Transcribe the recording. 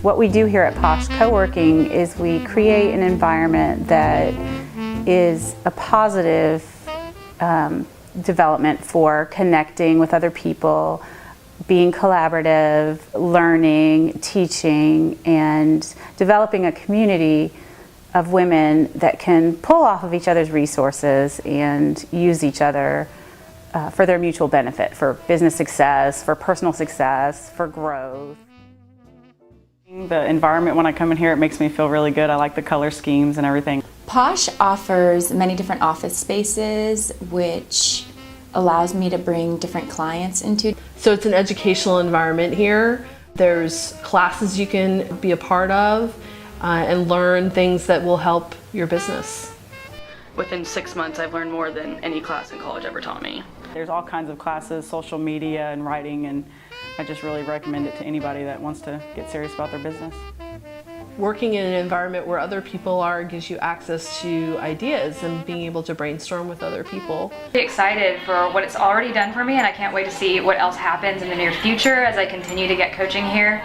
What we do here at Posh Co-working is we create an environment that is a positive development for connecting with other people, being collaborative, learning, teaching, and developing a community of women that can pull off of each other's resources and use each other for their mutual benefit, for business success, for personal success, for growth. The environment when I come in here, it makes me feel really good. I like the color schemes and everything. Posh offers many different office spaces, which allows me to bring different clients into. So it's an educational environment here. There's classes you can be a part of and learn things that will help your business. Within 6 months, I've learned more than any class in college ever taught me. There's all kinds of classes, social media and writing, and I just really recommend it to anybody that wants to get serious about their business. Working in an environment where other people are gives you access to ideas and being able to brainstorm with other people. I'm excited for what it's already done for me, and I can't wait to see what else happens in the near future as I continue to get coaching here.